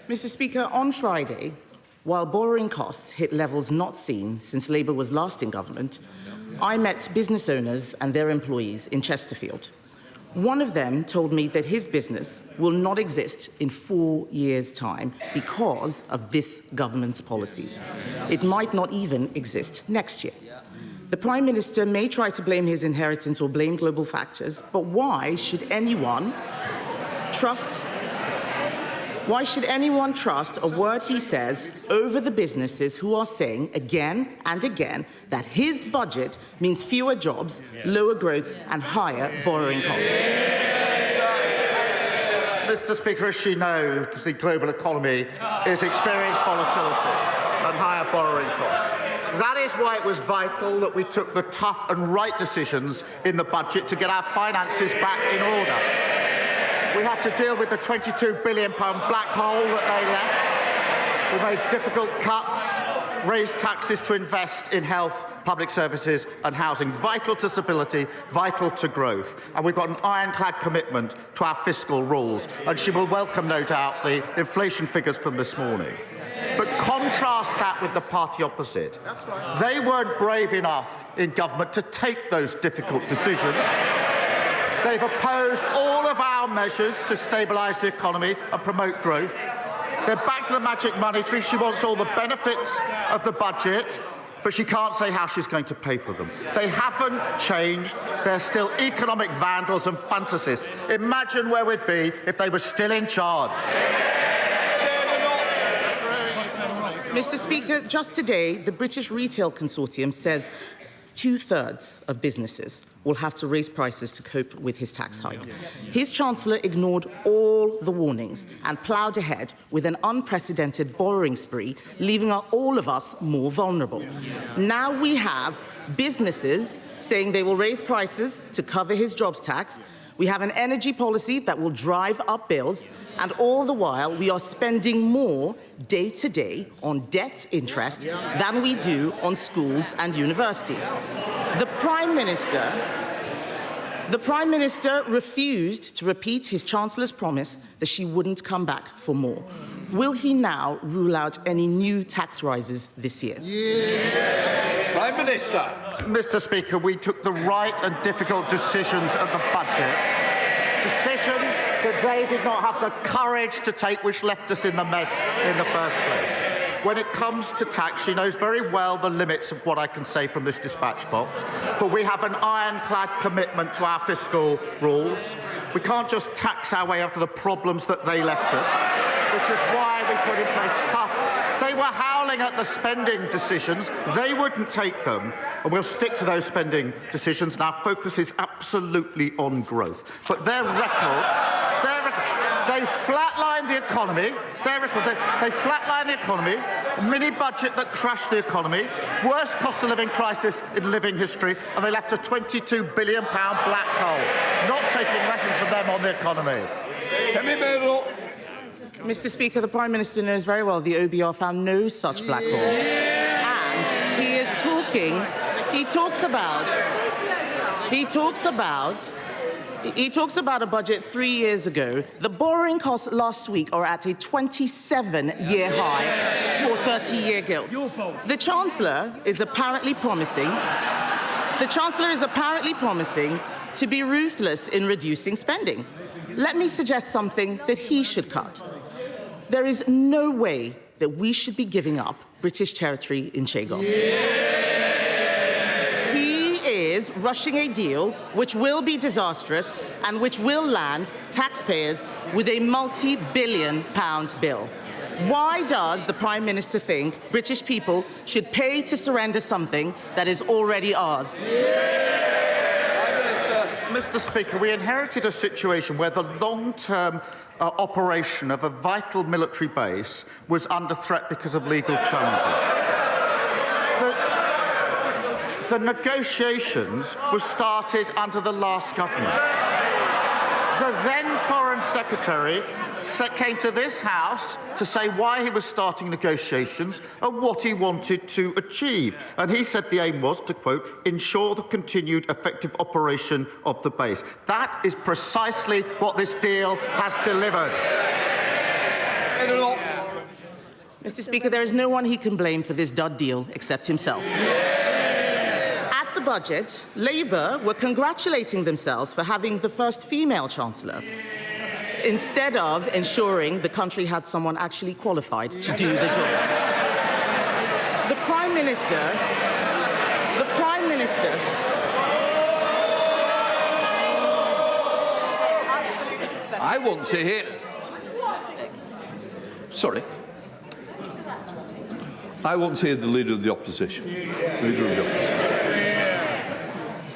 Mr. Speaker, on Friday, while borrowing costs hit levels not seen since Labour was last in government, I met business owners and their employees in Chesterfield. One of them told me that his business will not exist in 4 years' time because of this government's policies. It might not even exist next year. The Prime Minister may try to blame his inheritance or blame global factors, but why should anyone trust a word he says over the businesses who are saying again and again that his budget means fewer jobs, lower growth and higher borrowing costs? Mr. Speaker, as she knows, the global economy is experiencing volatility and higher borrowing costs. That is why it was vital that we took the tough and right decisions in the budget to get our finances back in order. We had to deal with the £22 billion black hole that they left. We made difficult cuts, raised taxes to invest in health, public services and housing, vital to stability, vital to growth. And we've got an ironclad commitment to our fiscal rules. And she will welcome, no doubt, the inflation figures from this morning. But contrast that with the party opposite. That's right. They weren't brave enough in government to take those difficult decisions. They've opposed all of our measures to stabilise the economy and promote growth. They're back to the magic money tree. She wants all the benefits of the budget, but she can't say how she's going to pay for them. They haven't changed. They're still economic vandals and fantasists. Imagine where we'd be if they were still in charge. Mr. Speaker, just today, the British Retail Consortium says 2/3 of businesses will have to raise prices to cope with his tax hike. His Chancellor ignored all the warnings and ploughed ahead with an unprecedented borrowing spree, leaving all of us more vulnerable. Now we have businesses saying they will raise prices to cover his jobs tax. We have an energy policy that will drive up bills, and all the while we are spending more day to day on debt interest than we do on schools and universities. The Prime Minister refused to repeat his Chancellor's promise that she wouldn't come back for more. Will he now rule out any new tax rises this year? Prime Minister. Mr. Speaker, we took the right and difficult decisions at the budget, decisions that they did not have the courage to take, which left us in the mess in the first place. When it comes to tax, she knows very well the limits of what I can say from this dispatch box, but we have an ironclad commitment to our fiscal rules. We can't just tax our way out of the problems that they left us, which is why we put in place tough. They were howling at the spending decisions. They wouldn't take them, and we'll stick to those spending decisions, and our focus is absolutely on growth. But their record, they flatlined the economy. They flatlined the economy, a mini-budget that crashed the economy, worst cost of living crisis in living history, and they left a £22 billion black hole, not taking lessons from them on the economy. Kemi Badenoch. Mr. Speaker, the Prime Minister knows very well the OBR found no such black hole. And he talks about a budget 3 years ago. The borrowing costs last week are at a 27-year high for 30-year gilts. The Chancellor is apparently promising to be ruthless in reducing spending. Let me suggest something that he should cut. There is no way that we should be giving up British territory in Chagos. He is rushing a deal which will be disastrous and which will land taxpayers with a multi-billion-pound bill. Why does the Prime Minister think British people should pay to surrender something that is already ours? Mr. Speaker, we inherited a situation where the long-term operation of a vital military base was under threat because of legal challenges. The negotiations were started under the last government. The then Foreign Secretary came to this House to say why he was starting negotiations and what he wanted to achieve. And he said the aim was, to quote, ensure the continued effective operation of the base. That is precisely what this deal has delivered. Mr. Speaker, there is no one he can blame for this dud deal except himself. At the budget, Labour were congratulating themselves for having the first female Chancellor, instead of ensuring the country had someone actually qualified to do the job. The Prime Minister, I want to hear... Sorry. I want to hear the Leader of the Opposition.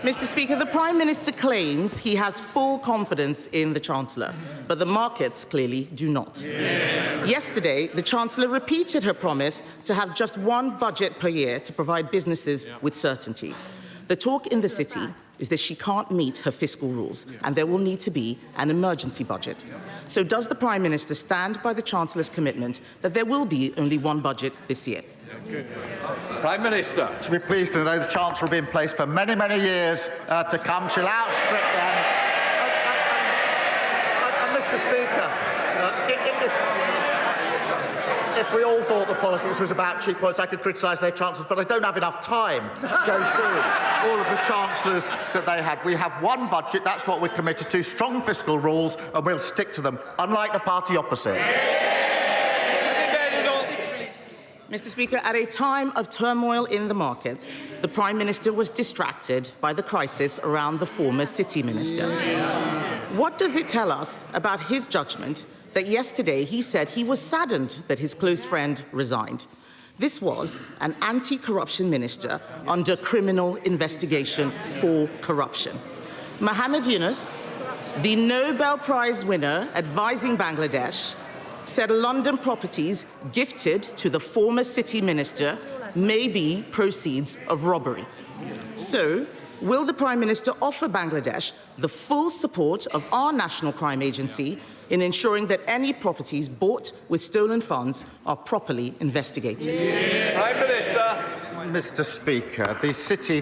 Mr. Speaker, the Prime Minister claims he has full confidence in the Chancellor, but the markets clearly do not. Yesterday, the Chancellor repeated her promise to have just one budget per year to provide businesses with certainty. The talk in the city is that she can't meet her fiscal rules, and there will need to be an emergency budget. So does the Prime Minister stand by the Chancellor's commitment that there will be only one budget this year? Prime Minister. She'll be pleased to know the Chancellor will be in place for many, many years to come. She'll outstrip them. Mr. Speaker, if we all thought the politics was about cheap points, I could criticise their chancellors, but I don't have enough time to go through all of the chancellors that they had. We have one budget, that's what we're committed to, strong fiscal rules, and we'll stick to them, unlike the party opposite. Mr. Speaker, at a time of turmoil in the markets, the Prime Minister was distracted by the crisis around the former City Minister. What does it tell us about his judgment that yesterday he said he was saddened that his close friend resigned? This was an anti-corruption minister under criminal investigation for corruption. Mohammed Yunus, the Nobel Prize winner advising Bangladesh, said London properties gifted to the former city minister may be proceeds of robbery. So, will the Prime Minister offer Bangladesh the full support of our National Crime Agency in ensuring that any properties bought with stolen funds are properly investigated? Prime Minister. Mr. Speaker, the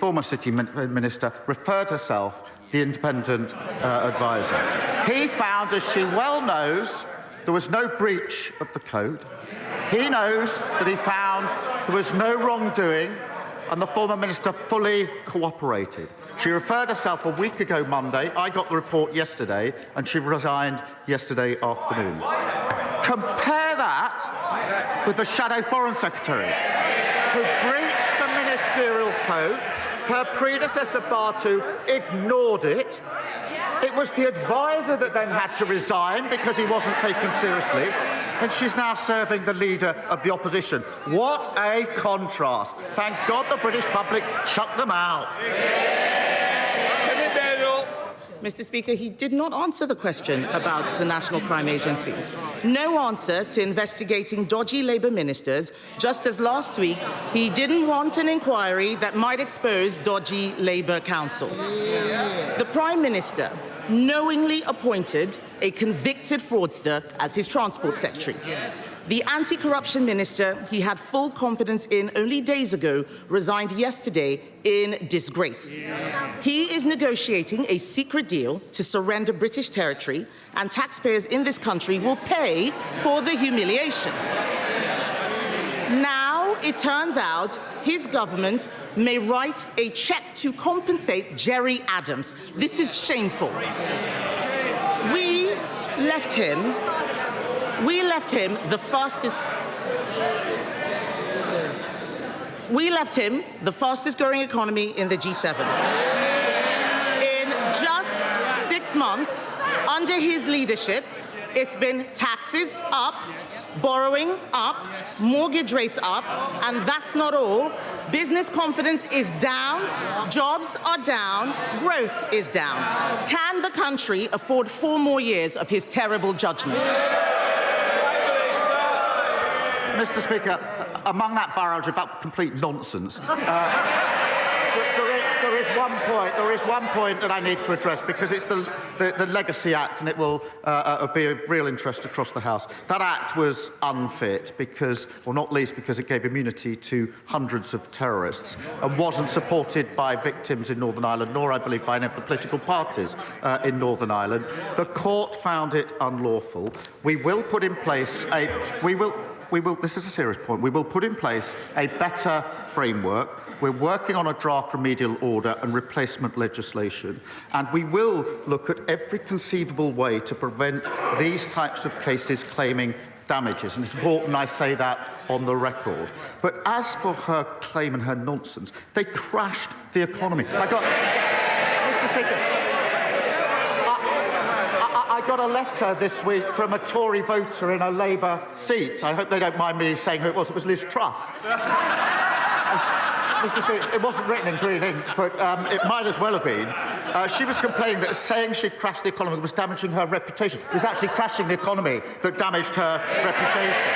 former city minister referred herself the independent advisor. He found, as she well knows, there was no breach of the code. He knows that he found there was no wrongdoing, and the former minister fully cooperated. She referred herself a week ago Monday. I got the report yesterday, and she resigned yesterday afternoon. Compare that with the Shadow Foreign Secretary, who breached the ministerial code. Her predecessor, Batu, ignored it. It was the advisor that then had to resign because he wasn't taken seriously, and she's now serving the leader of the opposition. What a contrast. Thank God the British public chucked them out. Mr. Speaker, he did not answer the question about the National Crime Agency. No answer to investigating dodgy Labour ministers, just as last week he didn't want an inquiry that might expose dodgy Labour councils. The Prime Minister knowingly appointed a convicted fraudster as his Transport Secretary. The anti-corruption minister he had full confidence in only days ago resigned yesterday in disgrace. He is negotiating a secret deal to surrender British territory, and taxpayers in this country will pay for the humiliation. Now it turns out his government may write a cheque to compensate Jerry Adams. This is shameful. We left him the fastest growing economy in the G7. In just 6 months, under his leadership, it's been taxes up, borrowing up, mortgage rates up, and that's not all. Business confidence is down, jobs are down, growth is down. Can the country afford 4 more years of his terrible judgments? Mr. Speaker, among that barrage of complete nonsense, there is one point that I need to address, because it's the Legacy Act, and it will be of real interest across the House. That Act was unfit because, well, not least because it gave immunity to hundreds of terrorists and wasn't supported by victims in Northern Ireland, nor, I believe, by any of the political parties in Northern Ireland. The court found it unlawful. We will put in place this is a serious point, we will put in place a better framework. We're working on a draft remedial order and replacement legislation, and we will look at every conceivable way to prevent these types of cases claiming damages, and it's important I say that on the record. But as for her claim and her nonsense, they crashed the economy. Mr. Speaker, I got a letter this week from a Tory voter in a Labour seat. I hope they don't mind me saying who it was. It was Liz Truss. Mr. Speaker, it wasn't written in green ink, but it might as well have been. She was complaining that saying she'd crashed the economy was damaging her reputation. It was actually crashing the economy that damaged her reputation.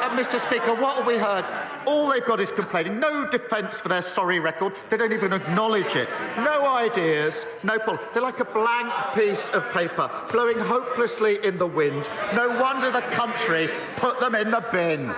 Mr. Speaker, what have we heard? All they've got is complaining. No defence for their sorry record. They don't even acknowledge it. No ideas, no policy. They're like a blank piece of paper, blowing hopelessly in the wind. No wonder the country put them in the bin.